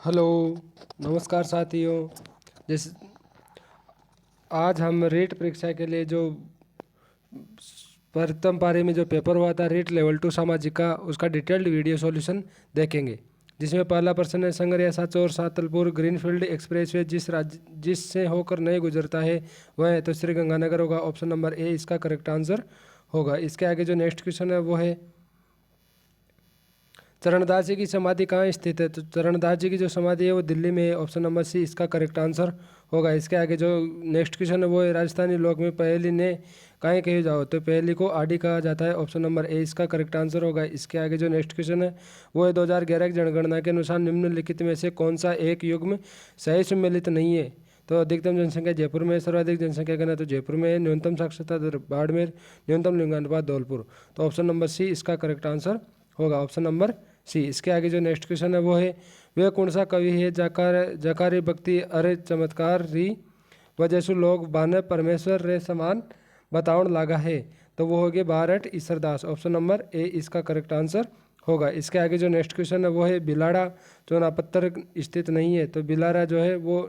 Hello, नमस्कार साथियों। जिस आज हम रीट परीक्षा के लिए जो प्रथम पारी में जो पेपर हुआ था रीट लेवल 2 सामाजिक का, उसका डिटेल्ड वीडियो सॉल्यूशन देखेंगे। जिसमें पहला प्रश्न है, संगरिया साचौर सातलपुर ग्रीनफील्ड एक्सप्रेसवे जिससे होकर नहीं गुजरता है वह है तो श्रीगंगानगर होगा। ऑप्शन नंबर ए इसका करेक्ट आंसर होगा। इसके आगे जो नेक्स्ट क्वेश्चन है वो है, चरणदास जी की समाधि कहाँ स्थित है? तो चरणदास जी की जो समाधि है वो दिल्ली में है। ऑप्शन नंबर सी इसका करेक्ट आंसर होगा। इसके आगे जो नेक्स्ट क्वेश्चन है वो है, राजस्थानी लोक में पहेली ने काहे कही जाओ? तो पहेली को आड़ी कहा जाता है। ऑप्शन नंबर ए इसका करेक्ट आंसर होगा। इसके आगे जो नेक्स्ट क्वेश्चन है वो है, 2011 की जनगणना के अनुसार निम्नलिखित में से कौन सा एक युग्म सही सम्मिलित नहीं है? तो अधिकतम जनसंख्या जयपुर में, सर्वाधिक जनसंख्या गणना तो जयपुर में है, न्यूनतम साक्षरता दर बाड़मेर, न्यूनतम लिंगानुपात धौलपुर। तो ऑप्शन नंबर सी इसका करेक्ट आंसर होगा। Option number C. इसके आगे जो नेक्स्ट क्वेश्चन है वो है, वह कौन सा कवि है जकारी भक्ति अरे चमत्कार री वजह लोग बाने परमेश्वर रे समान बताउण लागा है? तो वो हो गया Bharat Ishwardas. Option number A इसका करेक्ट आंसर होगा। इसके आगे जो नेक्स्ट क्वेश्चन है वो है, बिलाड़ा चौनापत्तर स्थित नहीं है? तो बिलारा जो है वो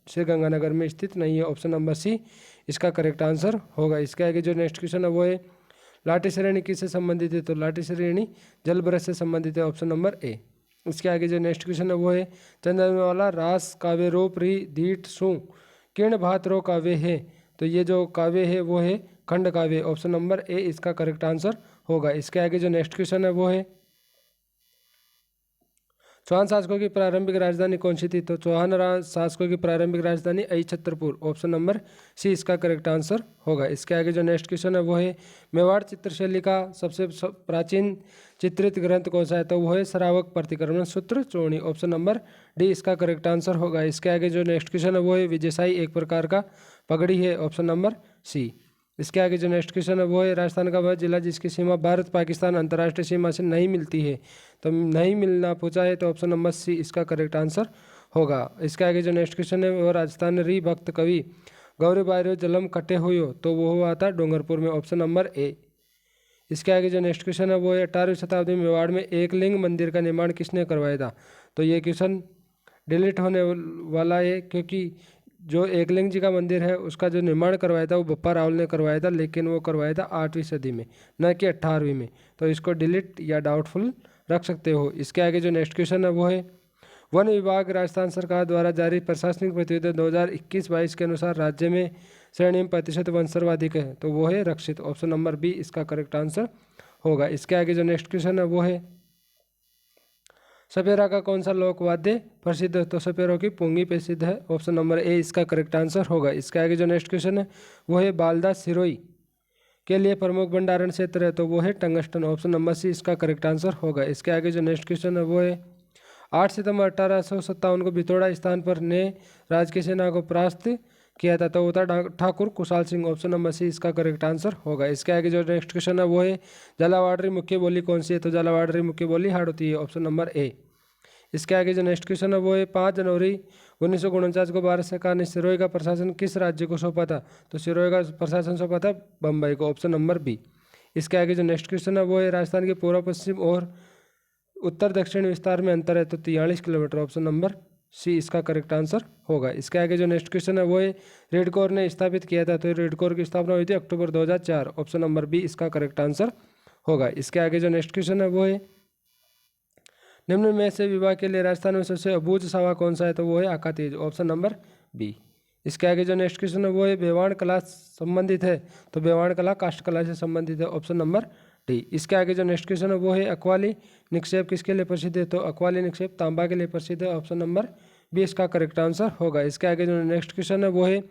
श्रीगंगानगर में स्थित नहीं है। ऑप्शन नंबर सी इसका करेक्ट आंसर होगा। इसके आगे जो नेक्स्ट क्वेश्चन है वो है, लाठी श्रेणी किससे संबंधित है? तो लाठी श्रेणी जल ब्रश से संबंधित है। ऑप्शन नंबर ए। इसके आगे जो नेक्स्ट क्वेश्चन है वो है, चंद्रमाला रास काव्य रूप री दीठ सु किर्ण भात रो काव्य है? तो ये जो काव्य है वो है खंड काव्य। ऑप्शन नंबर ए इसका करेक्ट आंसर होगा। इसके आगे जो नेक्स्ट क्वेश्चन है वो है, चौहान शासकों की प्रारंभिक राजधानी कौन सी थी? तो चौहान शासकों की प्रारंभिक राजधानी छत्रपुर। ऑप्शन नंबर सी इसका करेक्ट आंसर होगा। इसके आगे जो नेक्स्ट क्वेश्चन है वो है, मेवाड़ चित्रशैली का सबसे प्राचीन चित्रित ग्रंथ कौन सा है? तो वो है श्रावक प्रतिक्रमण सूत्र चूर्णी। ऑप्शन नंबर डी इसका करेक्ट आंसर होगा। इसके आगे जो नेक्स्ट क्वेश्चन है वो है, विजयशाही एक प्रकार का पगड़ी है? Option number C. इसके आगे जो नेक्स्ट क्वेश्चन है वो है, राजस्थान का वह जिला जिसकी सीमा भारत पाकिस्तान अंतर्राष्ट्रीय सीमा से नहीं मिलती है? तो नहीं मिलना पूछा है, तो ऑप्शन नंबर सी इसका करेक्ट आंसर होगा। इसके आगे जो नेक्स्ट क्वेश्चन है वो, राजस्थान री भक्त कवि गौरी बारियो जलम कटे हुई हो? तो वो हुआ था डूंगरपुर में। ऑप्शन नंबर ए। इसके आगे जो नेक्स्ट क्वेश्चन है वो है, 18वीं शताब्दी में मेवाड़ में एक लिंग मंदिर का निर्माण किसने करवाया था? तो ये क्वेश्चन डिलीट होने वाला है, क्योंकि जो एकलिंग जी का मंदिर है उसका जो निर्माण करवाया था वो बप्पा रावल ने करवाया था, लेकिन वो करवाया था 8वीं सदी में, न कि 18वीं में। तो इसको डिलीट या डाउटफुल रख सकते हो। इसके आगे जो नेक्स्ट क्वेश्चन है वो है, वन विभाग राजस्थान सरकार द्वारा जारी प्रशासनिक प्रतिवेदन 2021-22 के अनुसार राज्य में श्रेणी में प्रतिशत वन सर्वाधिक है? तो वो है रक्षित। ऑप्शन नंबर बी इसका करेक्ट आंसर होगा। इसके आगे जो नेक्स्ट क्वेश्चन है वो है, सपेरा का कौन सा लोक वाद्य प्रसिद्ध है? तो सपेरों की पुंगी प्रसिद्ध है। ऑप्शन नंबर ए इसका करेक्ट आंसर होगा। इसके आगे जो नेक्स्ट क्वेश्चन है वो है, बालदा सिरोई के लिए प्रमुख भंडारण क्षेत्र है? तो वो है टंगस्टन। ऑप्शन नंबर सी इसका करेक्ट आंसर होगा। इसके आगे जो नेक्स्ट क्वेश्चन है वो है, 8 सितंबर 1857 को बिथोड़ा स्थान पर ने राजकीय सेना को परास्त किया था? तो वो था Thakur Kushal Singh. Option number C इसका करेक्ट आंसर होगा। इसके आगे जो नेक्स्ट क्वेश्चन है वो है, झालावाड़ मुख्य बोली कौन सी है? तो झालावाड़ मुख्य बोली हाड़ौती है। ऑप्शन नंबर ए। इसके आगे जो नेक्स्ट क्वेश्चन है वो है, 5 जनवरी 1949 को भारत सरकार ने सिरोही का प्रशासन किस राज्य को सौंपा था? तो सिरोही का प्रशासन सौंपा था बम्बई को। Option number B. इसके आगे जो नेक्स्ट क्वेश्चन है वो है, राजस्थान के पूर्व पश्चिम और उत्तर दक्षिण विस्तार में अंतर है? तो 43 किलोमीटर। ऑप्शन नंबर सी इसका करेक्ट आंसर होगा। इसके आगे जो नेक्स्ट क्वेश्चन है वो है, रेड कोर ने स्थापित किया था? तो रेड कोर की स्थापना हुई थी अक्टूबर 2004। ऑप्शन नंबर बी इसका करेक्ट आंसर होगा। इसके आगे जो नेक्स्ट क्वेश्चन है वो है, निम्न में से विवाह के लिए राजस्थान में सबसे अबूझ सावा कौन सा है? तो वो है आकातीज। Option number B. इसके आगे जो नेक्स्ट क्वेश्चन है वो है, बेवाण कला संबंधित है? तो बेवाण कला काष्ठ कला से संबंधित है। Option number D. इसके आगे जो नेक्स्ट क्वेश्चन है वो है, अक्वाली निक्षेप किसके लिए प्रसिद्ध है? तो अक्वाली निक्षेप तांबा के लिए प्रसिद्ध है। ऑप्शन नंबर बी इसका करेक्ट आंसर होगा। इसके आगे जो नेक्स्ट क्वेश्चन है वो है,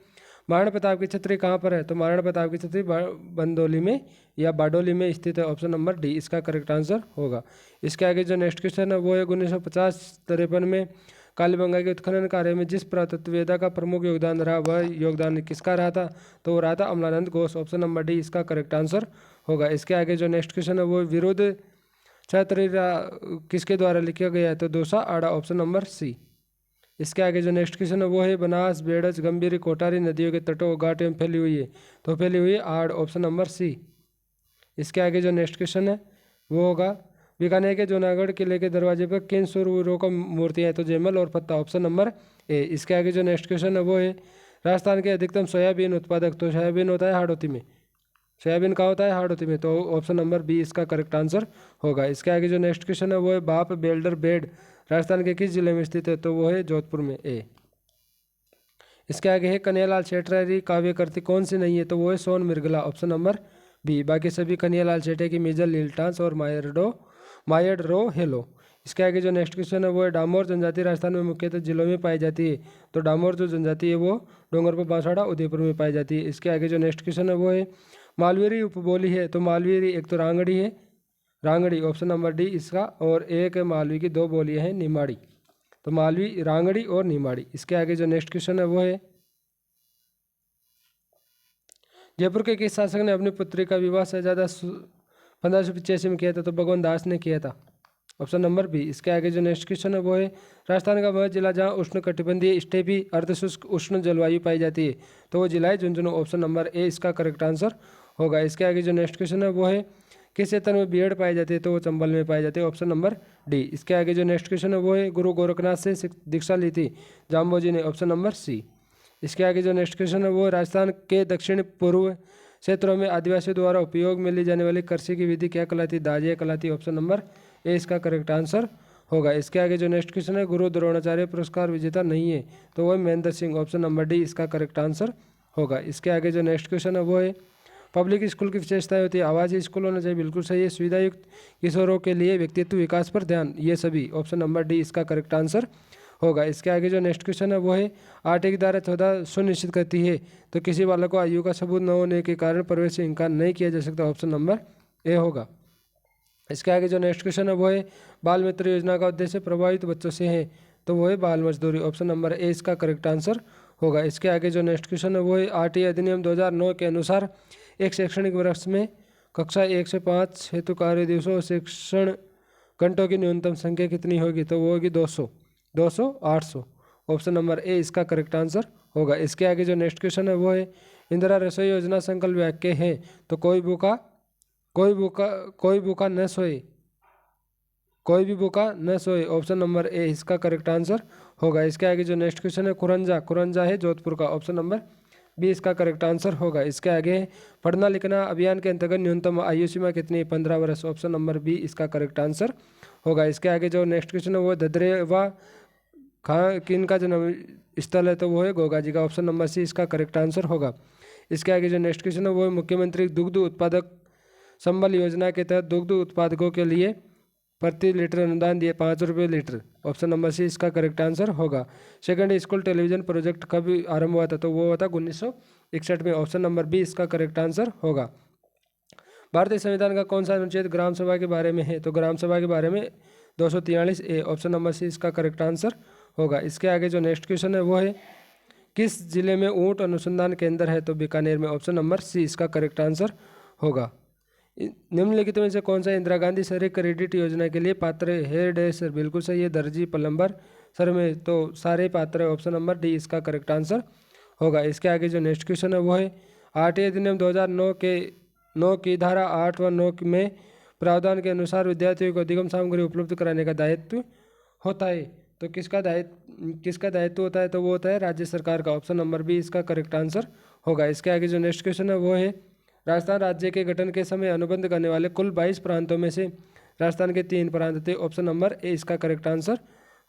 महाराणा प्रताप की छतरी कहाँ पर है? तो महाराणा प्रताप की छतरी बंदोली में या बाडोली में स्थित है। ऑप्शन नंबर डी इसका करेक्ट आंसर होगा। इसके आगे जो नेक्स्ट क्वेश्चन है वो है, 1950-53 में कालीबंगा के उत्खनन कार्य में जिस पुरातत्ववेदा का प्रमुख योगदान रहा, वह योगदान किसका रहा था? तो वो रहा था Amalanand Ghosh. Option number D इसका करेक्ट आंसर होगा। इसके आगे जो नेक्स्ट क्वेश्चन है वो, विरुद्ध छत्र किसके द्वारा लिखा गया है? तो दोसा आड़ा। Option number C. इसके आगे जो नेक्स्ट क्वेश्चन है वो है, बनास बेड़ज गंभीर कोटारी नदियों के तटों घाट में फैली हुई है? तो फैली हुई है आड़। Option number C. इसके आगे जो नेक्स्ट क्वेश्चन है वो होगा, बीकानेर के जूनागढ़ किले के दरवाजे पर किन सूरवीरों का मूर्तियाँ हैं? तो जयमल और पत्ता, ऑप्शन नंबर ए। इसके आगे जो नेक्स्ट क्वेश्चन है वो है राजस्थान के अधिकतम सोयाबीन उत्पादक, तो सोयाबीन होता है हाड़ौती में। सोयाबीन कहाँ होता है? हाड़ौती में, तो ऑप्शन नंबर बी इसका करेक्ट आंसर होगा। इसके आगे जो नेक्स्ट क्वेश्चन है वो है बाप बेल्डर बेड राजस्थान के किस जिले में स्थित है? तो वो है जोधपुर में, ए। इसके आगे है कन्हैयालाल सेठरारी काव्य कृति कौन सी नहीं है? तो वो है सोन मिर्गला, ऑप्शन नंबर बी। बाकी सभी कन्हैयालाल सेठे की मेजर लीलटांस और मायड रो हेलो। इसके आगे जो नेक्स्ट क्वेश्चन है वो है डामोर जनजाति राजस्थान में मुख्यतः जिलों में पाई जाती है? तो डामोर जो जनजाति है वो डोंगरपुर, बांसवाड़ा, उदयपुर में पाई जाती है। इसके आगे जो नेक्स्ट क्वेश्चन है वो है मालवेरी उपबोली है? तो मालवेरी एक तो रांगड़ी है, रांगड़ी ऑप्शन नंबर डी इसका, और एक मालवी की 2 बोलियां हैं निमाड़ी। तो मालवी, रांगड़ी और निमाड़ी। इसके आगे जो नेक्स्ट क्वेश्चन है वो है जयपुर के किस शासक ने अपनी पुत्री का विवाह शहजादा 1585 में किया था? तो भगवान दास ने किया था, ऑप्शन नंबर बी। इसके आगे जो नेक्स्ट क्वेश्चन है वो है राजस्थान का वह जिला जहाँ उष्ण कटिबंधीय स्टेपी अर्धशुष्क उष्ण जलवायु पाई जाती है? तो वो जिला है झुंझुनू, ऑप्शन नंबर ए इसका करेक्ट आंसर होगा। इसके आगे जो नेक्स्ट क्वेश्चन है वो है किस क्षेत्र में बीएड पाई जाती है? तो वो चंबल में पाई जाती है, ऑप्शन नंबर डी। इसके आगे जो नेक्स्ट क्वेश्चन है वो है गुरु गोरखनाथ से दीक्षा ली थी जाम्बोजी ने, ऑप्शन नंबर सी। इसके आगे जो नेक्स्ट क्वेश्चन है वो राजस्थान के दक्षिण पूर्व क्षेत्रों में आदिवासियों द्वारा उपयोग में ली जाने वाली कृषि की विधि क्या कहलाती? दाजिया कहलाती, ऑप्शन नंबर ए इसका करेक्ट आंसर होगा। इसके आगे जो नेक्स्ट क्वेश्चन है गुरु द्रोणाचार्य पुरस्कार विजेता नहीं है? तो वह Mahendra Singh, option number D इसका करेक्ट आंसर होगा। इसके आगे जो नेक्स्ट क्वेश्चन है वो है पब्लिक स्कूल की विशेषताएं होती है? आवासीय स्कूल होना चाहिए, बिल्कुल सही है। सुविधायुक्त किशोरों के लिए व्यक्तित्व विकास पर ध्यान, ये सभी, ऑप्शन नंबर डी इसका करेक्ट आंसर होगा। इसके आगे जो नेक्स्ट क्वेश्चन है वो है आर्टिकल धारा 14 सुनिश्चित करती है तो किसी बालक को आयु का सबूत न होने के कारण प्रवेश से इनकार नहीं किया जा सकता, ऑप्शन नंबर ए होगा। इसके आगे जो नेक्स्ट क्वेश्चन है वो है बाल मित्र योजना का उद्देश्य प्रभावित बच्चों से है? तो वो है बाल मजदूरी, ऑप्शन नंबर ए इसका करेक्ट आंसर होगा। इसके आगे जो नेक्स्ट क्वेश्चन है वो है आरटीई अधिनियम 2009 के अनुसार एक शैक्षणिक वर्ष में कक्षा 1 से 5 हेतु कार्य दिवसों और शिक्षण घंटों की न्यूनतम संख्या कितनी होगी? तो वो होगी 200, 800, ऑप्शन नंबर ए इसका करेक्ट आंसर होगा। इसके आगे जो नेक्स्ट क्वेश्चन है वो है इंदिरा रसोई योजना संकल्प वाक्य है? तो कोई भूखा न सोए, कोई भी भूखा न सोए, ऑप्शन नंबर ए इसका करेक्ट आंसर होगा। इसके आगे जो नेक्स्ट क्वेश्चन है कुरंजा है जोधपुर का, ऑप्शन नंबर बी इसका करेक्ट आंसर होगा। इसके आगे है पढ़ना लिखना अभियान के अंतर्गत न्यूनतम आयु सीमा कितनी? 15 वर्ष, ऑप्शन नंबर बी इसका करेक्ट आंसर होगा। इसके आगे जो नेक्स्ट क्वेश्चन है वो धद्रेवा खां किन का जन्म स्थल है? तो वो है गोगा जी का, ऑप्शन नंबर सी इसका करेक्ट आंसर होगा। इसके आगे जो नेक्स्ट क्वेश्चन है वो है मुख्यमंत्री दुग्ध उत्पादक संबल योजना के तहत दुग्ध उत्पादकों के लिए प्रति लीटर अनुदान दिए 5 रुपये लीटर, ऑप्शन नंबर सी इसका करेक्ट आंसर होगा। सेकंड स्कूल टेलीविजन प्रोजेक्ट कब आरंभ हुआ था? तो वो हुआ था 1961 में, ऑप्शन नंबर बी इसका करेक्ट आंसर होगा। भारतीय संविधान का कौन सा अनुच्छेद ग्राम सभा के बारे में है? तो ग्राम सभा के बारे में 243 ए, ऑप्शन नंबर सी इसका करेक्ट आंसर होगा। इसके आगे जो नेक्स्ट क्वेश्चन है वो है किस जिले में ऊंट अनुसंधान केंद्र है? तो बीकानेर में, ऑप्शन नंबर सी इसका करेक्ट आंसर होगा। निम्नलिखित में से कौन सा इंदिरा गांधी शहरी क्रेडिट योजना के लिए पात्र है? हेयर ड्रेसर, बिल्कुल सही है। दर्जी, प्लम्बर, सर में, तो सारे पात्र है, ऑप्शन नंबर डी इसका करेक्ट आंसर होगा। इसके आगे जो नेक्स्ट क्वेश्चन है वो है आरटीई अधिनियम 2009 के 9 की धारा 8 व 9 में प्रावधान के अनुसार विद्यार्थियों को अधिगम सामग्री उपलब्ध कराने का दायित्व होता है? तो किसका दायित्व होता है? तो वो होता है राज्य सरकार का, ऑप्शन नंबर बी इसका करेक्ट आंसर होगा। इसके आगे जो नेक्स्ट क्वेश्चन है वो है राजस्थान राज्य के गठन के समय अनुबंध करने वाले कुल 22 प्रांतों में से राजस्थान के 3 प्रांत थे, ऑप्शन नंबर ए इसका करेक्ट आंसर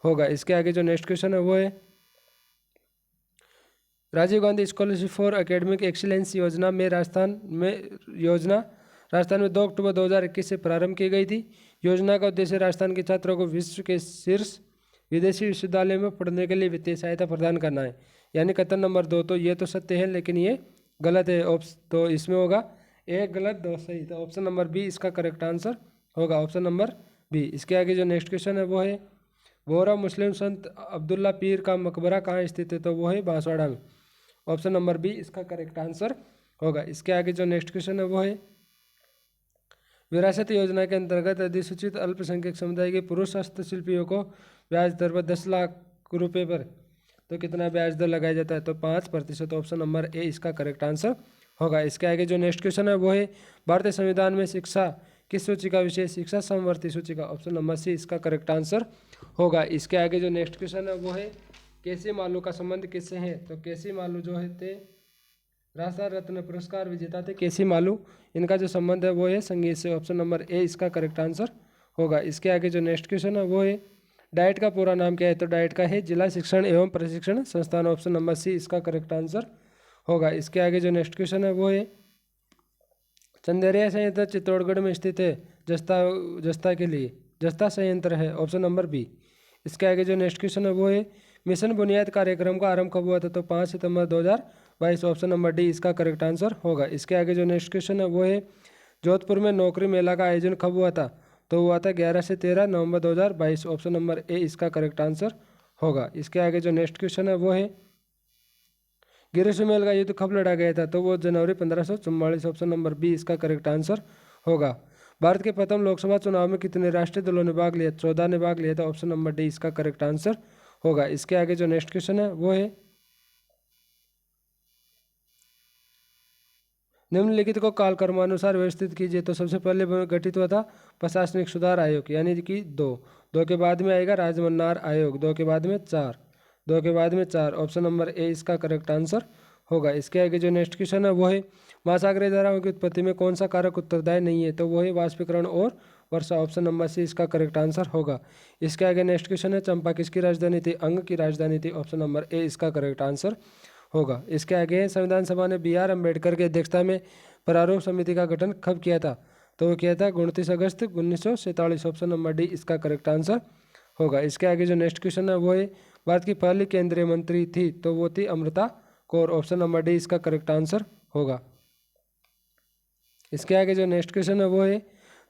होगा। इसके आगे जो नेक्स्ट क्वेश्चन है वो है Rajiv Gandhi scholarship for academic excellence योजना में राजस्थान में 2 अक्टूबर 2021 से प्रारंभ की गई थी। योजना का उद्देश्य राजस्थान के छात्रों को विश्व के शीर्ष विदेशी विश्वविद्यालय में पढ़ने के लिए वित्तीय सहायता प्रदान करना है। यानी कथन नंबर 2 तो ये तो सत्य है लेकिन ये गलत है, तो इसमें होगा 1 गलत 2 सही, तो ऑप्शन नंबर बी इसका करेक्ट आंसर होगा, ऑप्शन नंबर बी। इसके आगे जो नेक्स्ट क्वेश्चन है वो है बोहरा मुस्लिम संत अब्दुल्ला पीर का मकबरा कहाँ स्थित है? तो वो है बांसवाड़ा में, ऑप्शन नंबर बी इसका करेक्ट आंसर होगा। इसके आगे जो नेक्स्ट क्वेश्चन है वो है विरासत योजना के अंतर्गत अधिसूचित अल्पसंख्यक समुदाय के पुरुष हस्तशिल्पियों को ब्याज दर पर 10 लाख रुपए पर तो कितना ब्याज दर लगाया जाता है? तो 5%, ऑप्शन नंबर ए इसका करेक्ट आंसर होगा। इसके आगे जो नेक्स्ट क्वेश्चन है वो है भारतीय संविधान में शिक्षा किस सूची का विषय? शिक्षा समवर्ती सूची का। ऑप्शन नंबर सी इसका करेक्ट आंसर होगा। इसके आगे जो नेक्स्ट क्वेश्चन है वो है केसी मालू का संबंध किससे है? तो केसी मालू जो है थे राष्ट्र रत्न पुरस्कार विजेता थे केसी मालू, इनका जो संबंध है वो है संगीत से। ऑप्शन नंबर ए इसका करेक्ट आंसर होगा। इसके आगे जो नेक्स्ट क्वेश्चन है वो है डाइट का पूरा नाम क्या है? तो डाइट का है जिला शिक्षण एवं प्रशिक्षण संस्थान। ऑप्शन नंबर सी इसका करेक्ट आंसर होगा। इसके आगे जो नेक्स्ट क्वेश्चन है वो है चंदेरिया संयंत्र चित्तौड़गढ़ में स्थित है जस्ता के लिए जस्ता संयंत्र है। Option number B. इसके आगे जो नेक्स्ट क्वेश्चन है वो है मिशन बुनियाद कार्यक्रम का आरंभ कब हुआ था? तो 5 सितंबर 2022। ऑप्शन नंबर डी इसका करेक्ट आंसर होगा। इसके आगे जो नेक्स्ट क्वेश्चन है वो है जोधपुर में नौकरी मेला का आयोजन कब हुआ था? तो हुआ था 11 से 13 नवंबर 2022। ऑप्शन नंबर ए इसका करेक्ट आंसर होगा। इसके आगे जो नेक्स्ट क्वेश्चन है वो है गिरी सुमेल का युद्ध कब लड़ा गया था? तो वो जनवरी 1544। ऑप्शन नंबर बी इसका करेक्ट आंसर होगा। भारत के प्रथम लोकसभा चुनाव में कितने राष्ट्रीय दलों ने भाग लिया? 14 ने भाग लिया था। ऑप्शन नंबर डी इसका करेक्ट आंसर होगा। इसके आगे जो नेक्स्ट क्वेश्चन है वो है निम्नलिखित को कालक्रमानुसार व्यवस्थित कीजिए। तो सबसे पहले गठित हुआ था प्रशासनिक सुधार आयोग यानी कि 2 के बाद में आएगा राजमन्नार आयोग, 2 के बाद में 4। ऑप्शन नंबर ए इसका करेक्ट आंसर होगा। इसके आगे जो नेक्स्ट क्वेश्चन है वो है महासागरीय धाराओं की उत्पत्ति में कौन सा कारक उत्तरदायी नहीं है? तो वो है वाष्पीकरण और वर्षा। ऑप्शन नंबर सी इसका करेक्ट आंसर होगा। इसके आगे नेक्स्ट क्वेश्चन है चंपा किसकी राजधानी थी? अंग की राजधानी थी। ऑप्शन नंबर ए इसका करेक्ट आंसर होगा। इसके आगे संविधान सभा ने BR अम्बेडकर की अध्यक्षता में प्रारूप समिति का गठन कब किया था? तो वो किया था 29 अगस्त 1947। ऑप्शन नंबर डी इसका करेक्ट आंसर होगा। इसके आगे जो नेक्स्ट क्वेश्चन है वो है भारत की पहली केंद्रीय मंत्री थी? तो वो थी Amrita Kaur. Option number D इसका करेक्ट आंसर होगा। इसके आगे जो नेक्स्ट क्वेश्चन है वो है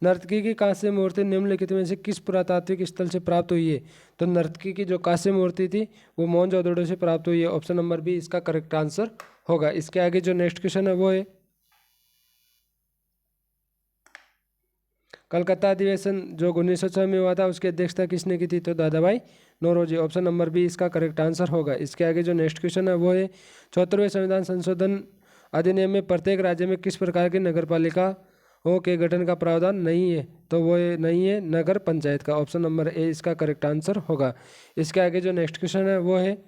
नर्तकी की कांस्य मूर्ति निम्नलिखित में से किस पुरातात्विक स्थल से प्राप्त हुई है? तो नर्तकी की जो कांस्य मूर्ति थी वो मोहनजोदड़ो से प्राप्त हुई है। ऑप्शन नंबर बी इसका करेक्ट आंसर होगा। इसके आगे जो नेक्स्ट क्वेश्चन है वो है कलकत्ता अधिवेशन जो 1906 में हुआ था उसकी अध्यक्षता किसने की थी? तो Dadabhai Naoroji. Option number B इसका करेक्ट आंसर होगा। इसके आगे जो नेक्स्ट क्वेश्चन है वो है 74वें संविधान संशोधन अधिनियम में प्रत्येक राज्य में किस प्रकार की नगरपालिकाओं के गठन का प्रावधान नहीं है? तो वो नहीं है नगर पंचायत का। ऑप्शन नंबर ए इसका करेक्ट आंसर होगा। इसके आगे जो नेक्स्ट क्वेश्चन है वो है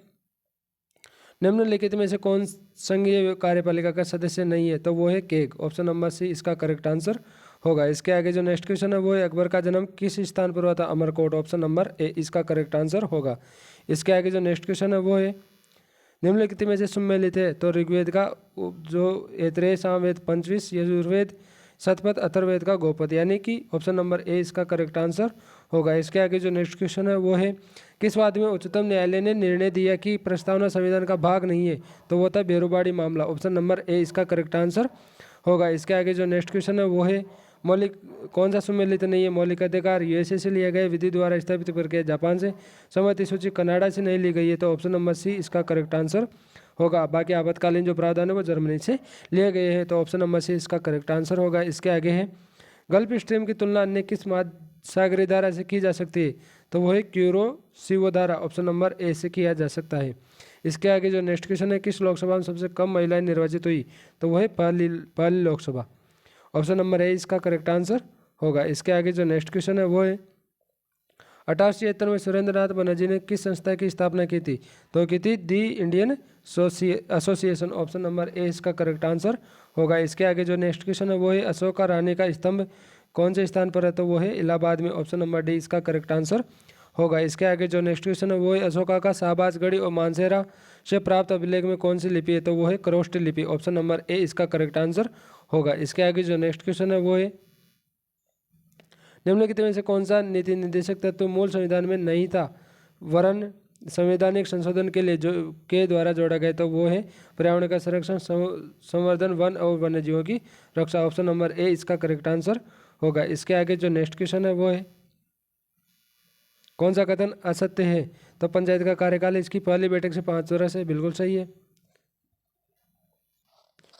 निम्नलिखित में से कौन संघीय कार्यपालिका का सदस्य नहीं है? तो वो है केग। ऑप्शन नंबर सी इसका करेक्ट आंसर होगा। इसके आगे जो नेक्स्ट क्वेश्चन है वो है अकबर का जन्म किस स्थान पर हुआ था? अमरकोट। ऑप्शन नंबर ए इसका करेक्ट आंसर होगा। इसके आगे जो नेक्स्ट क्वेश्चन है वो है निम्नलिखित में से सम्मिलित है? तो ऋग्वेद का जो ऐतरेय सामवेद पंचविश, यजुर्वेद शतपथ, अथर्ववेद का गोपद यानी कि ऑप्शन नंबर ए इसका करेक्ट आंसर होगा। इसके आगे जो नेक्स्ट क्वेश्चन है वो है किस वाद में उच्चतम न्यायालय ने निर्णय दिया कि प्रस्तावना संविधान का भाग नहीं है? तो वो था बेरोबाड़ी मामला। ऑप्शन नंबर ए इसका करेक्ट आंसर होगा। इसके आगे जो नेक्स्ट क्वेश्चन है वो है मौलिक कौन सा सम्मिलित नहीं है? मौलिक अधिकार USA से लिया गया, विधि द्वारा स्थापित प्रक्रिया जापान से, सहमति सूची कनाडा से नहीं ली गई है। तो ऑप्शन नंबर सी इसका करेक्ट आंसर होगा। बाकी आपातकालीन जो प्रावधान है वो जर्मनी से लिए गए हैं। तो ऑप्शन नंबर सी इसका करेक्ट आंसर होगा। इसके आगे है गल्फ स्ट्रीम की तुलना अन्य किस महासागरीय धारा से की जा सकती है? तो वो है क्यूरो-सीवो धारा। ऑप्शन नंबर ए से किया जा सकता है। इसके आगे जो नेक्स्ट क्वेश्चन है किस लोकसभा में सबसे कम महिलाएं निर्वाचित हुई? तो वो है पहली लोकसभा। ऑप्शन नंबर ए इसका करेक्ट आंसर होगा। इसके आगे जो नेक्स्ट क्वेश्चन है वो है 1876 में सुरेंद्र नाथ बनर्जी ने किस संस्था की स्थापना की थी? तो की थी the Indian association. Option number A इसका करेक्ट आंसर होगा। इसके आगे जो नेक्स्ट क्वेश्चन है वो है अशोका रानी का स्तंभ कौन से स्थान पर है? तो वो है इलाहाबाद में। ऑप्शन नंबर डी इसका करेक्ट आंसर होगा। इसके आगे जो नेक्स्ट क्वेश्चन है वो है अशोका का शाहबाजगढ़ी और मानसेरा से प्राप्त अभिलेख में कौन सी लिपि है? तो वो है क्रोष्ट लिपि। ऑप्शन नंबर ए इसका करेक्ट आंसर होगा। इसके आगे जो नेक्स्ट क्वेश्चन है वो है निम्नलिखित में से कौन सा नीति निर्देशक तत्व मूल संविधान में नहीं था वरन संवैधानिक संशोधन के लिए के द्वारा जोड़ा गया? तो वो है पर्यावरण का संरक्षण, संवर्धन, वन और वन्यजीवों की रक्षा। ऑप्शन नंबर ए इसका करेक्ट आंसर होगा। इसके आगे जो नेक्स्ट क्वेश्चन है वो है कौन सा कथन असत्य है? तो पंचायत का कार्यकाल इसकी पहली बैठक से 5 वर्ष है। बिल्कुल सही है।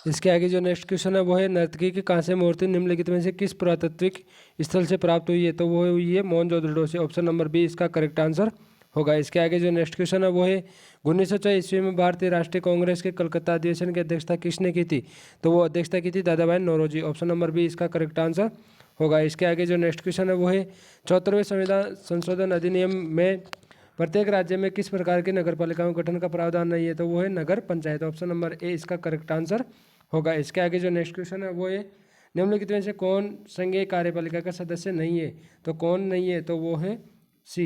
इसके आगे जो नेक्स्ट क्वेश्चन है वो है नर्तकी की कांस्य मूर्ति निम्नलिखित में से किस पुरातात्विक स्थल से प्राप्त हुई है? तो वो हुई है मोहनजोदड़ो से। ऑप्शन नंबर बी इसका करेक्ट आंसर होगा। इसके आगे जो नेक्स्ट क्वेश्चन है वो है 1904 ईस्वी में भारतीय राष्ट्रीय कांग्रेस के कलकत्ता अधिवेशन की अध्यक्षता किसने की थी? तो वो अध्यक्षता की थी Dadabhai Naoroji. Option number B इसका करेक्ट आंसर होगा। इसके आगे जो नेक्स्ट क्वेश्चन है वो है 74वें संविधान संशोधन अधिनियम में प्रत्येक राज्य में किस प्रकार की नगर पालिकाओं गठन का प्रावधान नहीं है, तो वो है नगर पंचायत। ऑप्शन नंबर ए इसका करेक्ट आंसर होगा। इसके आगे जो नेक्स्ट क्वेश्चन है वो है निम्नलिखित में से कौन संघीय कार्यपालिका का सदस्य नहीं है, तो कौन नहीं है, तो वो है सी।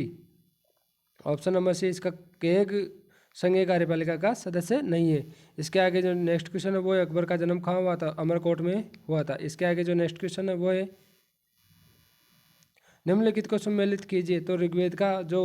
ऑप्शन नंबर सी इसका केग संघीय कार्यपालिका का सदस्य नहीं है। इसके आगे जो नेक्स्ट क्वेश्चन है वो है अकबर का जन्म कहाँ हुआ था, अमरकोट में हुआ था। इसके आगे जो नेक्स्ट क्वेश्चन है वो है निम्नलिखित को सम्मिलित कीजिए, तो ऋग्वेद का जो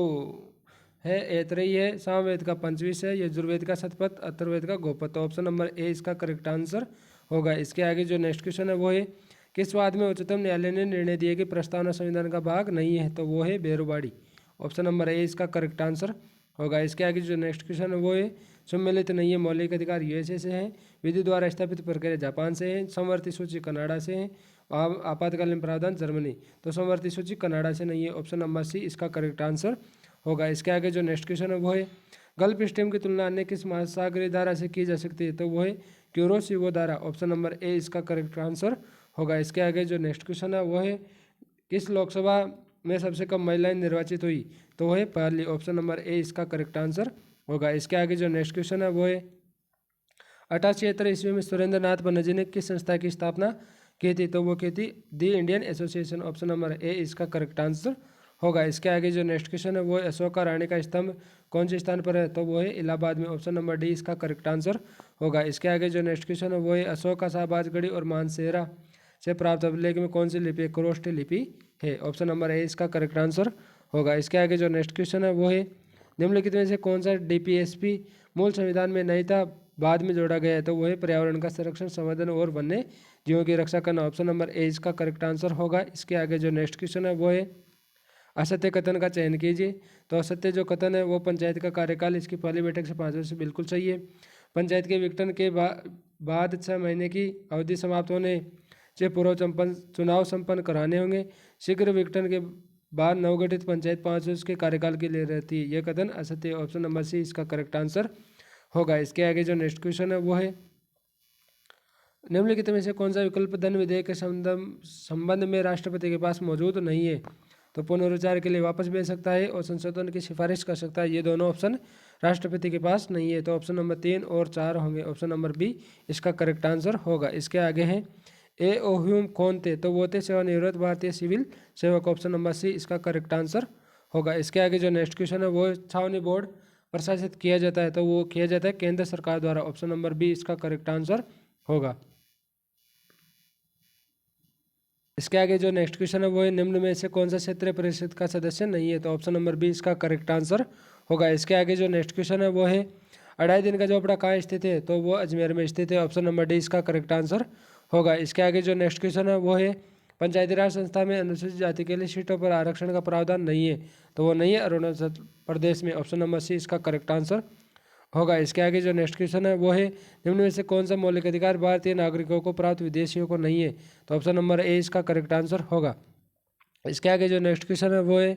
है ऐतरेय है, सामवेद का पंचविश है, यजुर्वेद का शतपथ, अथर्ववेद का गोपथ। तो ऑप्शन नंबर ए इसका करेक्ट आंसर होगा। इसके आगे जो नेक्स्ट क्वेश्चन है वो है किस वाद में उच्चतम न्यायालय ने निर्णय दिया कि प्रस्तावना संविधान का भाग नहीं है, तो वो है बेरुबाड़ी। ऑप्शन नंबर ए इसका करेक्ट आंसर होगा। इसके आगे जो नेक्स्ट क्वेश्चन है वो है सम्मिलित नहीं है मौलिक अधिकार यूएसए से है, विधि द्वारा स्थापित प्रक्रिया जापान से है, समवर्ती सूची कनाडा से है, आपातकालीन प्रावधान जर्मनी। तो समवर्ती सूची कनाडा से नहीं है। ऑप्शन नंबर सी इसका करेक्ट आंसर होगा। इसके आगे जो नेक्स्ट क्वेश्चन है वो है गल्फ स्ट्रीम की तुलना अन्य किस महासागरीय धारा से की जा सकती है, तो वो है क्यूरोसिवो धारा। ऑप्शन नंबर ए इसका करेक्ट आंसर होगा। इसके आगे जो नेक्स्ट क्वेश्चन है वो है किस लोकसभा में सबसे कम महिलाएं निर्वाचित हुई, तो वो है पहली। ऑप्शन नंबर ए इसका करेक्ट आंसर होगा। इसके आगे जो नेक्स्ट क्वेश्चन है वो है 1876 ईस्वी में सुरेंद्र नाथ बनर्जी ने किस संस्था की स्थापना की थी, तो वो की थी the Indian association. Option number A इसका करेक्ट आंसर होगा। इसके आगे जो नेक्स्ट क्वेश्चन है वो है अशोका रानी का स्तंभ कौन से स्थान पर है, तो वो है इलाहाबाद में। ऑप्शन नंबर डी इसका करेक्ट आंसर होगा। इसके आगे जो नेक्स्ट क्वेश्चन है वो है अशोका शाहबाजगढ़ी और मानसेरा से प्राप्त अभिलेख में कौन सी लिपि है, क्रोष्ट लिपि है। ऑप्शन नंबर ए इसका करेक्ट आंसर होगा। इसके आगे जो नेक्स्ट क्वेश्चन है वो है निम्नलिखित में से कौन सा डीपीएसपी मूल संविधान में नहीं था, बाद में जोड़ा गया है, तो वो है पर्यावरण का संरक्षण, संवर्धन और वन्य जीवों की रक्षा करना। ऑप्शन नंबर ए इसका करेक्ट आंसर होगा। इसके आगे जो नेक्स्ट क्वेश्चन है वो है असत्य कथन का चयन कीजिए, तो असत्य जो कथन है वो पंचायत का कार्यकाल इसकी पहली बैठक से 5 वर्ष बिल्कुल सही है। पंचायत के विघटन के बाद 6 महीने की अवधि समाप्त होने से पूर्व चुनाव संपन्न कराने होंगे। शीघ्र विघटन के बाद नवगठित पंचायत 5 वर्ष के कार्यकाल के लिए रहती है, यह कथन असत्य है। ऑप्शन नंबर सी इसका करेक्ट आंसर होगा। इसके आगे जो नेक्स्ट क्वेश्चन है वो है निम्नलिखित में से कौन सा विकल्प धन विधेयक के संबंध में राष्ट्रपति के पास मौजूद नहीं है, तो पुनर्विचार के लिए वापस भेज सकता है और संशोधन की सिफारिश कर सकता है। ये दोनों ऑप्शन राष्ट्रपति के पास नहीं है, तो ऑप्शन नंबर 3 और 4 होंगे। ऑप्शन नंबर बी इसका करेक्ट आंसर होगा। इसके आगे हैं ए ओह्यूम कौन थे, तो वो थे सेवानिवृत्त भारतीय सिविल सेवक। ऑप्शन नंबर सी इसका करेक्ट आंसर होगा। इसके आगे जो नेक्स्ट क्वेश्चन है वो छावनी बोर्ड प्रशासित किया जाता है, तो वो किया जाता है केंद्र सरकार द्वारा। ऑप्शन नंबर बी इसका करेक्ट आंसर होगा। इसके आगे जो नेक्स्ट क्वेश्चन है वो है निम्न में से कौन सा क्षेत्रीय परिषद का सदस्य नहीं है, तो ऑप्शन नंबर बी इसका करेक्ट आंसर होगा। इसके आगे जो नेक्स्ट क्वेश्चन है वो है 2.5 दिन का झोपड़ा कहाँ स्थित है, तो वो अजमेर में स्थित है। ऑप्शन नंबर डी इसका करेक्ट आंसर होगा। इसके आगे जो नेक्स्ट क्वेश्चन है वो है पंचायती राज संस्था में अनुसूचित जाति के लिए सीटों पर आरक्षण का प्रावधान नहीं है, तो वो नहीं है अरुणाचल प्रदेश में। ऑप्शन नंबर सी इसका करेक्ट आंसर होगा। इसके आगे जो नेक्स्ट क्वेश्चन है वो है निम्न में से कौन सा मौलिक अधिकार भारतीय नागरिकों को प्राप्त विदेशियों को नहीं है, तो ऑप्शन नंबर ए इसका करेक्ट आंसर होगा। इसके आगे जो नेक्स्ट क्वेश्चन है वो है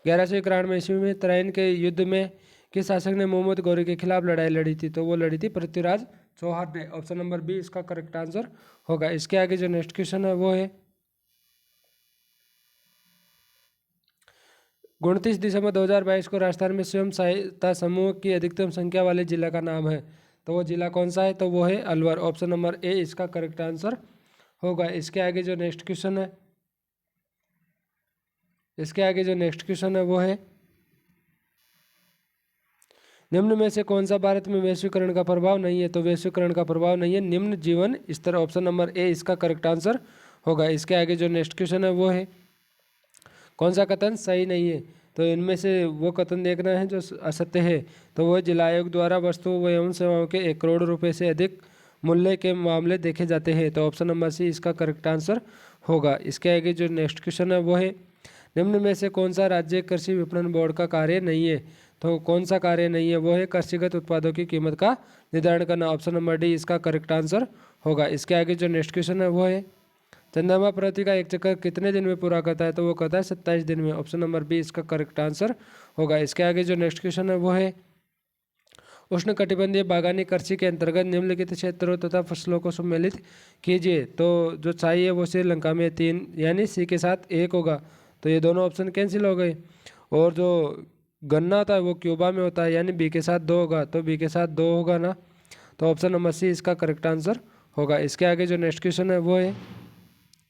1191 ईस्वी में तराइन के युद्ध में किस शासक ने मोहम्मद गौरी के खिलाफ लड़ाई लड़ी थी, तो वो लड़ी थी पृथ्वीराज चौहान ने। ऑप्शन नंबर बी इसका करेक्ट आंसर होगा। इसके आगे जो नेक्स्ट क्वेश्चन है वो है 29 दिसंबर 2022 को राजस्थान में स्वयं सहायता समूह की अधिकतम संख्या वाले जिला का नाम है, तो वो जिला कौन सा है, तो वो है अलवर। ऑप्शन नंबर ए इसका करेक्ट आंसर होगा। इसके आगे जो नेक्स्ट क्वेश्चन है वो है निम्न में से कौन सा भारत में वैश्वीकरण का प्रभाव नहीं है, तो वैश्वीकरण का प्रभाव नहीं है निम्न जीवन स्तर। ऑप्शन नंबर ए इसका करेक्ट आंसर होगा। इसके आगे जो नेक्स्ट क्वेश्चन है वो है कौन सा कथन सही नहीं है, तो इनमें से वो कथन देखना है जो असत्य है, तो वह जिला आयोग द्वारा वस्तुओं एवं सेवाओं के 1 करोड़ रुपए से अधिक मूल्य के मामले देखे जाते हैं, तो ऑप्शन नंबर सी इसका करेक्ट आंसर होगा। इसके आगे जो नेक्स्ट क्वेश्चन है वो है निम्न में से कौन सा राज्य कृषि विपणन बोर्ड का कार्य नहीं है, तो कौन सा कार्य नहीं है, वो है कृषिगत उत्पादों की कीमत का निर्धारण करना। ऑप्शन नंबर डी इसका करेक्ट आंसर होगा। इसके आगे जो नेक्स्ट क्वेश्चन है वो है चंद्रमा पृथ्वी का एक चक्कर कितने दिन में पूरा करता है, तो वो कहता है 27 दिन में। ऑप्शन नंबर बी इसका करेक्ट आंसर होगा। इसके आगे जो नेक्स्ट क्वेश्चन है वो है उष्णकटिबंधीय बागानी कृषि के अंतर्गत निम्नलिखित क्षेत्रों तथा फसलों को सम्मिलित कीजिए। तो जो चाहिए वो श्रीलंका में 3 यानी सी के साथ 1 होगा, तो ये दोनों ऑप्शन कैंसिल हो गए। और जो गन्ना होता है वो क्यूबा में होता है, यानी बी के साथ 2 होगा, तो बी के साथ 2 होगा ना, तो ऑप्शन नंबर सी इसका करेक्ट आंसर होगा। इसके आगे जो नेक्स्ट क्वेश्चन है वो है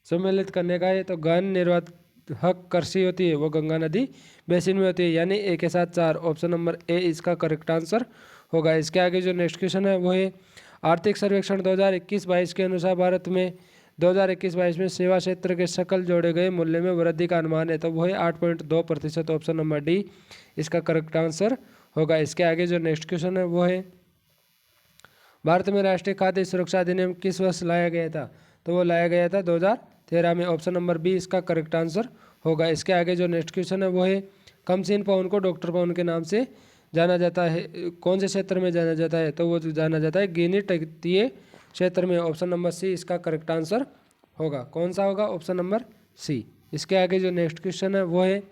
सम्मिलित करने का है। तो गहन निर्वाहक कृषि होती है वो गंगा नदी बेसिन में होती है, यानी ए के साथ 4, ऑप्शन नंबर ए इसका करेक्ट आंसर होगा। इसके आगे जो नेक्स्ट क्वेश्चन है वो है आर्थिक सर्वेक्षण 2021-22 के अनुसार भारत में 2021-22 में सेवा क्षेत्र के सकल जोड़े गए मूल्य में वृद्धि का अनुमान है, तो वो है 8.2%, ऑप्शन नंबर डी इसका करेक्ट आंसर होगा। इसके आगे जो नेक्स्ट क्वेश्चन है वो है भारत में राष्ट्रीय खाद्य सुरक्षा अधिनियम किस वर्ष लाया गया था, तो वो लाया गया था 2013 में, ऑप्शन नंबर बी इसका करेक्ट आंसर होगा। इसके आगे जो नेक्स्ट क्वेश्चन है वो है कमसीन पवन को डॉक्टर पवन के नाम से जाना जाता है, कौन से क्षेत्र में जाना जाता है, तो वो जाना जाता है गिनी तटीय क्षेत्र में, ऑप्शन नंबर सी इसका करेक्ट आंसर होगा। कौन सा होगा, ऑप्शन नंबर सी। इसके आगे जो नेक्स्ट क्वेश्चन है वो है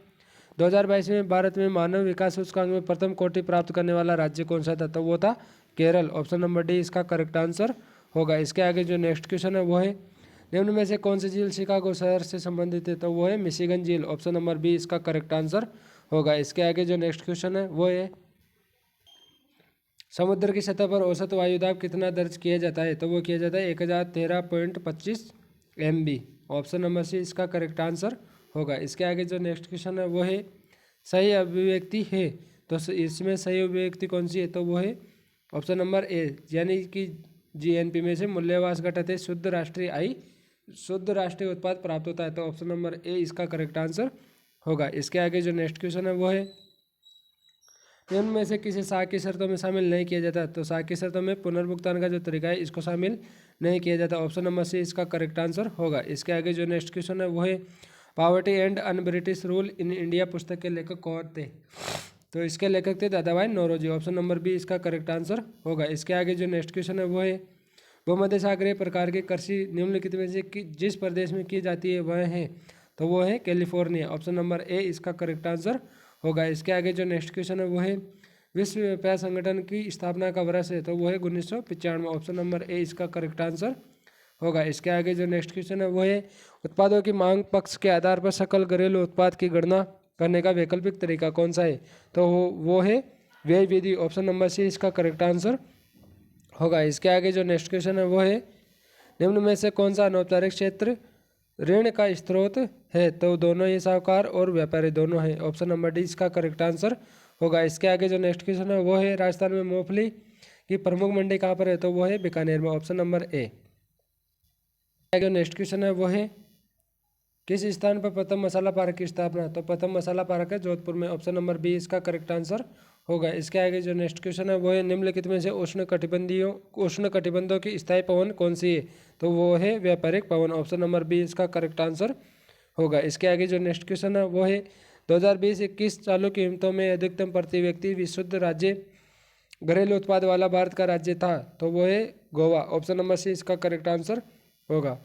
2022 में भारत में मानव विकास सूचकांक में प्रथम कोटि प्राप्त करने वाला राज्य कौन सा था, तो वो था केरल, ऑप्शन नंबर डी इसका करेक्ट आंसर होगा। इसके आगे जो नेक्स्ट क्वेश्चन है वो है निम्न में से कौन सी झील शिकागो शहर से संबंधित है, तो वो है मिशिगन झील, ऑप्शन नंबर बी इसका करेक्ट आंसर होगा। इसके आगे जो नेक्स्ट क्वेश्चन है वो है समुद्र की सतह पर औसत वायुदाब कितना दर्ज किया जाता है, तो वो किया जाता है 1013.25 MB, ऑप्शन नंबर सी इसका करेक्ट आंसर होगा। इसके आगे जो नेक्स्ट क्वेश्चन है वो है सही अभिव्यक्ति है, तो इसमें सही अभिव्यक्ति कौन सी है, तो वो है ऑप्शन नंबर ए, यानी कि GNP में से मूल्यह्रास घटते शुद्ध राष्ट्रीय आय, शुद्ध राष्ट्रीय उत्पाद प्राप्त होता है, तो ऑप्शन नंबर ए इसका करेक्ट आंसर होगा। इसके आगे जो नेक्स्ट क्वेश्चन है वो है निम्न में से किसी साख की शर्तों में शामिल नहीं किया जाता, तो साख की शर्तों में पुनर्भुगतान का जो तरीका है इसको शामिल नहीं किया जाता, ऑप्शन नंबर सी इसका करेक्ट आंसर होगा। इसके आगे जो नेक्स्ट क्वेश्चन है वो है poverty and un British rule in India पुस्तक के लेखक कौन थे, तो इसके लेखक थे Dadabhai Naoroji, option number B इसका करेक्ट आंसर होगा। इसके आगे जो नेक्स्ट क्वेश्चन है वो है भूमध्य सागरीय प्रकार की कृषि निम्नलिखित में से जिस प्रदेश में की जाती है वह है, तो वो है कैलिफोर्निया, ऑप्शन नंबर ए इसका करेक्ट आंसर होगा। इसके आगे जो नेक्स्ट क्वेश्चन है वो है विश्व व्यापार संगठन की स्थापना का वर्ष है, तो वो है 1995, ऑप्शन नंबर ए इसका करेक्ट आंसर होगा। इसके आगे जो नेक्स्ट क्वेश्चन है वो है उत्पादों की मांग पक्ष के आधार पर सकल घरेलू उत्पाद की गणना करने का वैकल्पिक तरीका कौन सा है, तो वो है व्यय विधि, ऑप्शन नंबर सी इसका करेक्ट आंसर होगा। इसके आगे जो नेक्स्ट क्वेश्चन है वो है निम्न में से कौन सा अनौपचारिक क्षेत्र ऋण का स्रोत है, तो दोनों ही साहूकार और व्यापारी दोनों है, ऑप्शन नंबर डी इसका करेक्ट आंसर होगा। इसके आगे जो नेक्स्ट क्वेश्चन है वो है राजस्थान में मूंगफली की प्रमुख मंडी कहाँ पर है, तो वो है बीकानेर में, ऑप्शन नंबर ए। जो नेक्स्ट क्वेश्चन है वो है किस स्थान पर प्रथम मसाला पार्क की स्थापना, तो प्रथम मसाला पार्क है जोधपुर में, ऑप्शन नंबर बी इसका करेक्ट आंसर होगा। इसके आगे जो नेक्स्ट क्वेश्चन है वो है निम्नलिखित में से उष्णकटिबंधों की स्थायी पवन कौन सी है, तो वो है व्यापारिक पवन, ऑप्शन नंबर बी इसका करेक्ट आंसर होगा। इसके आगे जो नेक्स्ट क्वेश्चन है वो है 2020-21 चालू कीमतों में अधिकतम प्रति व्यक्ति विशुद्ध राज्य घरेलू उत्पाद वाला भारत का राज्य था, तो वो है गोवा, ऑप्शन नंबर सी इसका करेक्ट आंसर होगा।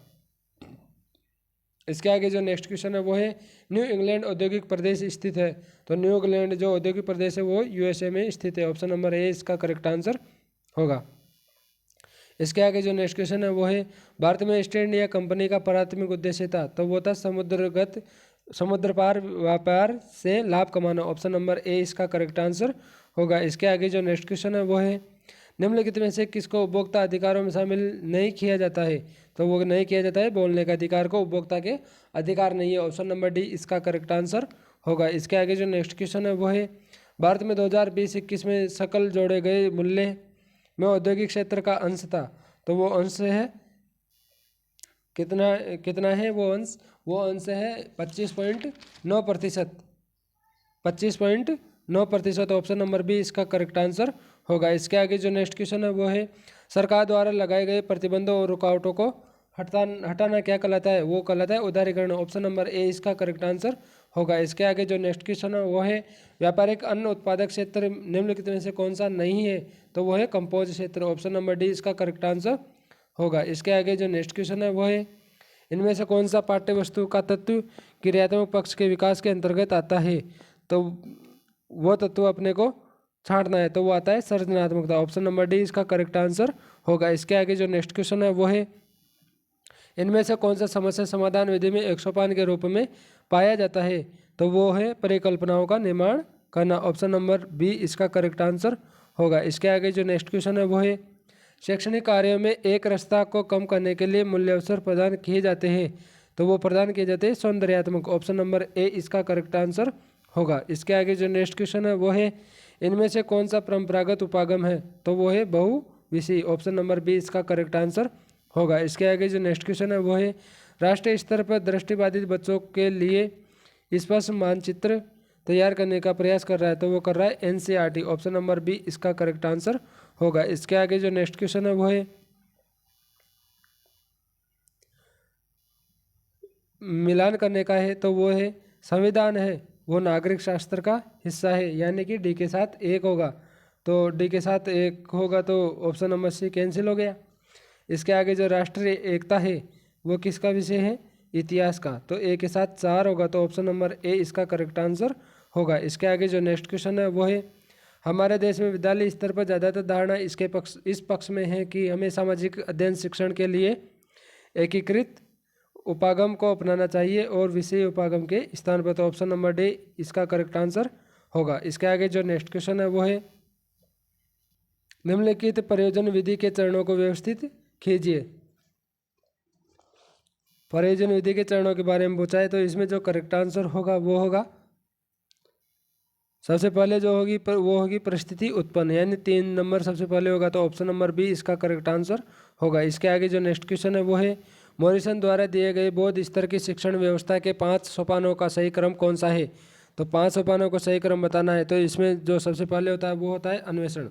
इसके आगे जो नेक्स्ट क्वेश्चन है वो है न्यू इंग्लैंड औद्योगिक प्रदेश स्थित है, तो न्यू इंग्लैंड जो औद्योगिक प्रदेश है वो USA में स्थित है, ऑप्शन नंबर ए इसका करेक्ट आंसर होगा। इसके आगे जो नेक्स्ट क्वेश्चन है वो है भारत में ईस्ट इंडिया कंपनी का प्राथमिक उद्देश्य था, तो वो था समुद्र पार व्यापार से लाभ कमाना, ऑप्शन नंबर ए इसका करेक्ट आंसर होगा। इसके आगे जो नेक्स्ट क्वेश्चन है वो है निम्नलिखित में से किसको उपभोक्ता अधिकारों में शामिल नहीं किया जाता है, तो वो नहीं किया जाता है बोलने का अधिकार को उपभोक्ता के अधिकार नहीं है, ऑप्शन नंबर डी इसका करेक्ट आंसर होगा। इसके आगे जो नेक्स्ट क्वेश्चन है वो है भारत में 2020-21 में सकल जोड़े गए मूल्य में औद्योगिक क्षेत्र का अंश था, तो वो अंश है कितना है वो अंश है 25.9%, 25.9%, ऑप्शन नंबर बी इसका करेक्ट आंसर होगा। इसके आगे जो नेक्स्ट क्वेश्चन है वो है सरकार द्वारा लगाए गए प्रतिबंधों और रुकावटों को हटाना क्या कहलाता है, वो कहलाता है उदारीकरण, ऑप्शन नंबर ए इसका करेक्ट आंसर होगा। इसके आगे जो नेक्स्ट क्वेश्चन है वो है व्यापारिक अन्न उत्पादक क्षेत्र निम्नलिखित में से कौन सा नहीं है, तो वो है कंपोज क्षेत्र, ऑप्शन नंबर डी इसका करेक्ट आंसर होगा। इसके आगे जो नेक्स्ट क्वेश्चन है वो है इनमें से कौन सा पाठ्य वस्तु का तत्व क्रियात्मक पक्ष के विकास के अंतर्गत आता है, तो वो तत्व अपने को छांटना है तो वो आता है सर्जनात्मकता। ऑप्शन नंबर डी इसका करेक्ट आंसर होगा। इसके आगे जो नेक्स्ट क्वेश्चन है वो है, इनमें से कौन सा समस्या समाधान विधि में एक सोपान के रूप में पाया जाता है? तो वो है परिकल्पनाओं का निर्माण करना। ऑप्शन नंबर बी इसका करेक्ट आंसर होगा। इसके आगे जो नेक्स्ट क्वेश्चन है वो है, शैक्षणिक कार्यों में एक रस्ता को कम करने के लिए मूल्य अवसर प्रदान किए जाते हैं, तो वो प्रदान किए जाते हैं सौंदर्यात्मक। ऑप्शन नंबर ए इसका करेक्ट आंसर होगा। इसके आगे जो नेक्स्ट क्वेश्चन है वो है, इनमें से कौन सा परंपरागत उपागम है? तो वो है बहुविषयी। ऑप्शन नंबर बी इसका करेक्ट आंसर होगा। इसके आगे जो नेक्स्ट क्वेश्चन है वो है, राष्ट्रीय स्तर पर दृष्टिबाधित बच्चों के लिए स्पष्ट मानचित्र तैयार करने का प्रयास कर रहा है, तो वो कर रहा है एनसीईआरटी। ऑप्शन नंबर बी इसका करेक्ट आंसर होगा। इसके आगे जो नेक्स्ट क्वेश्चन है वो है, मिलान करने का है, तो वो है संविधान है वो नागरिक शास्त्र का हिस्सा है, यानी कि डी के साथ एक होगा, तो डी के साथ एक होगा तो ऑप्शन नंबर सी कैंसिल हो गया। इसके आगे जो राष्ट्रीय एकता है वो किसका विषय है? इतिहास का, तो ए के साथ 4 होगा, तो ऑप्शन नंबर ए इसका करेक्ट आंसर होगा। इसके आगे जो नेक्स्ट क्वेश्चन है वो है, हमारे देश में विद्यालय स्तर पर ज़्यादातर धारणा इस पक्ष में है कि हमें सामाजिक अध्ययन शिक्षण के लिए एकीकृत उपागम को अपनाना चाहिए और विषय उपागम के स्थान पर, तो ऑप्शन नंबर डी इसका करेक्ट आंसर होगा। इसके आगे जो नेक्स्ट क्वेश्चन है वो है, निम्नलिखित प्रयोजन विधि के चरणों को व्यवस्थित कीजिए। प्रयोजन विधि के चरणों के बारे में पूछा है, तो इसमें जो करेक्ट आंसर होगा वो होगा, सबसे पहले जो होगी वो होगी परिस्थिति उत्पन्न, यानी 3 नंबर सबसे पहले होगा, तो ऑप्शन नंबर बी इसका करेक्ट आंसर होगा। इसके आगे जो नेक्स्ट क्वेश्चन है वो है, मॉरिसन द्वारा दिए गए बौद्ध स्तर की शिक्षण व्यवस्था के 5 सोपानों का सही क्रम कौन सा है? तो 5 सोपानों को सही क्रम बताना है, तो इसमें जो सबसे पहले होता है वो होता है अन्वेषण,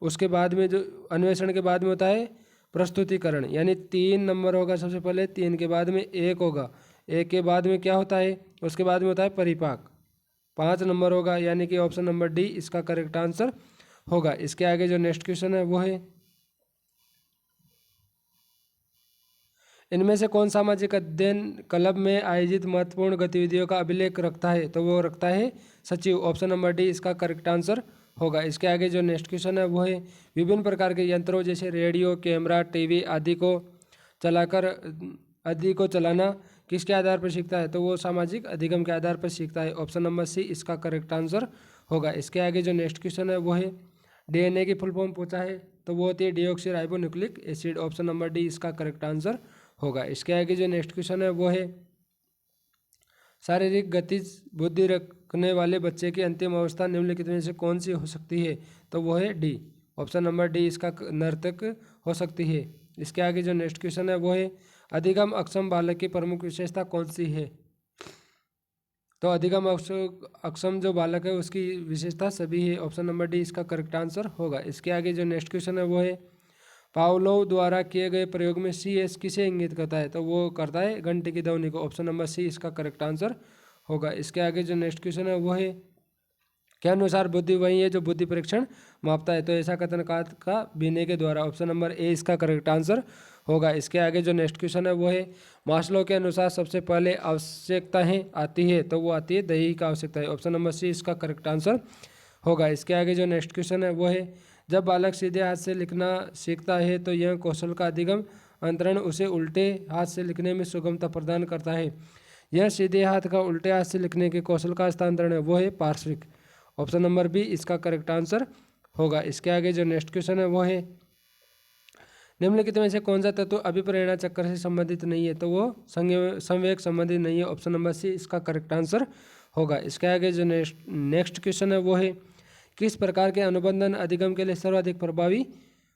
उसके बाद में जो अन्वेषण के बाद में होता है प्रस्तुतिकरण, यानी 3 नंबर होगा सबसे पहले, 3 के बाद में 1 होगा, 1 के बाद में क्या होता है, उसके बाद में होता है परिपाक, 5 नंबर होगा, यानी कि ऑप्शन नंबर डी इसका करेक्ट आंसर होगा। इसके आगे जो नेक्स्ट क्वेश्चन है वो है, इनमें से कौन सामाजिक अध्ययन क्लब में आयोजित महत्वपूर्ण गतिविधियों का अभिलेख रखता है? तो वो रखता है सचिव। ऑप्शन नंबर डी इसका करेक्ट आंसर होगा। इसके आगे जो नेक्स्ट क्वेश्चन है वो है, विभिन्न प्रकार के यंत्रों जैसे रेडियो, कैमरा, टीवी आदि को चलाना किसके आधार पर सीखता है? तो वो सामाजिक अधिगम के आधार पर सीखता है। ऑप्शन नंबर सी इसका करेक्ट आंसर होगा। इसके आगे जो नेक्स्ट क्वेश्चन है वो है, डीएनए की फुल फॉर्म पूछा है, तो वो होती है deoxy ribo nucleic acid. Option number D इसका करेक्ट आंसर होगा। इसके आगे जो नेक्स्ट क्वेश्चन है वो है, शारीरिक गतिज बुद्धि रखने वाले बच्चे की अंतिम अवस्था निम्नलिखित में से कौन सी हो सकती है? तो वो है डी। ऑप्शन नंबर डी इसका नर्तक हो सकती है। इसके आगे जो नेक्स्ट क्वेश्चन है वो है, अधिगम अक्षम बालक की प्रमुख विशेषता कौन सी है? तो अधिगम अक्षम जो बालक है उसकी विशेषता सभी है। ऑप्शन नंबर डी इसका करेक्ट आंसर होगा। इसके आगे जो नेक्स्ट क्वेश्चन है वो है, पावलोव द्वारा किए गए प्रयोग में सी एस किसे इंगित करता है? तो वो करता है घंटे की ध्वनि को। ऑप्शन नंबर सी इसका करेक्ट आंसर होगा। इसके आगे जो नेक्स्ट क्वेश्चन है वो है, के अनुसार बुद्धि वही है जो बुद्धि परीक्षण मापता है? तो ऐसा कथन का बीने के द्वारा। ऑप्शन नंबर ए इसका करेक्ट आंसर होगा। इसके आगे जो नेक्स्ट क्वेश्चन है वो है, मास्लो के अनुसार सबसे पहले आवश्यकताएं आती है, तो वो आती है दैहिक आवश्यकता है। ऑप्शन नंबर सी इसका करेक्ट आंसर होगा। इसके आगे जो नेक्स्ट क्वेश्चन है वो है, जब बालक सीधे हाथ से लिखना सीखता है तो यह कौशल का अधिगम अंतरण उसे उल्टे हाथ से लिखने में सुगमता प्रदान करता है। यह सीधे हाथ का उल्टे हाथ से लिखने के कौशल का हस्तांतरण है वो है पार्श्विक। ऑप्शन नंबर बी इसका करेक्ट आंसर होगा। इसके आगे जो नेक्स्ट क्वेश्चन है वो है, निम्नलिखित में से कौन सा तत्व अभिप्रेरणा चक्र से संबंधित नहीं है? तो वो संवेग संबंधित नहीं है। ऑप्शन नंबर सी इसका करेक्ट आंसर होगा। इसके आगे जो नेक्स्ट क्वेश्चन है वो है, किस प्रकार के अनुबंधन अधिगम के लिए सर्वाधिक प्रभावी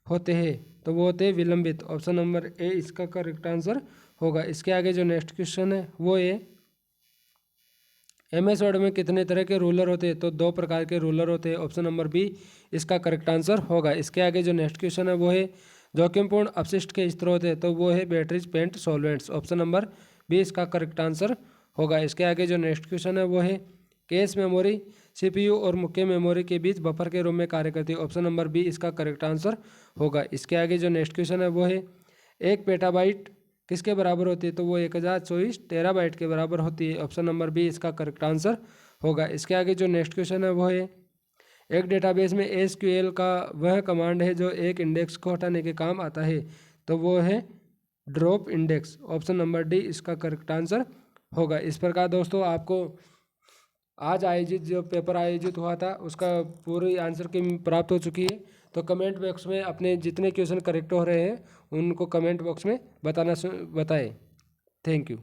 होते हैं? तो वो होते हैं विलंबित। ऑप्शन नंबर ए इसका करेक्ट आंसर होगा। इसके आगे जो नेक्स्ट क्वेश्चन है वो है, MS वर्ड में कितने तरह के रूलर होते हैं? तो 2 प्रकार के रूलर होते हैं। ऑप्शन नंबर बी इसका करेक्ट आंसर होगा। इसके आगे जो नेक्स्ट क्वेश्चन है वो है, जोखिमपूर्ण अपशिष्ट के स्रोत है, तो वो है batteries, paint, solvents. Option number B इसका करेक्ट आंसर होगा। इसके आगे जो नेक्स्ट क्वेश्चन है वो है, कैश मेमोरी CPU और मुख्य मेमोरी के बीच बफर के रूप में कार्य करती है। ऑप्शन नंबर बी इसका करेक्ट आंसर होगा। इसके आगे जो नेक्स्ट क्वेश्चन है वो है, 1 पेटाबाइट किसके बराबर होती है? तो वो 1024 टेराबाइट के बराबर होती है। ऑप्शन नंबर बी इसका करेक्ट आंसर होगा। इसके आगे जो नेक्स्ट क्वेश्चन है वो है, एक डेटाबेस में एसक्यूएल का वह कमांड है जो एक इंडेक्स को हटाने के काम आता है, तो वो है drop index. Option number D इसका करेक्ट आंसर होगा। इस प्रकार दोस्तों आपको आज आयोजित जो पेपर आयोजित हुआ था उसका पूरी आंसर की प्राप्त हो चुकी है। तो कमेंट बॉक्स में अपने जितने क्वेश्चन करेक्ट हो रहे हैं उनको कमेंट बॉक्स में बताएं। Thank you.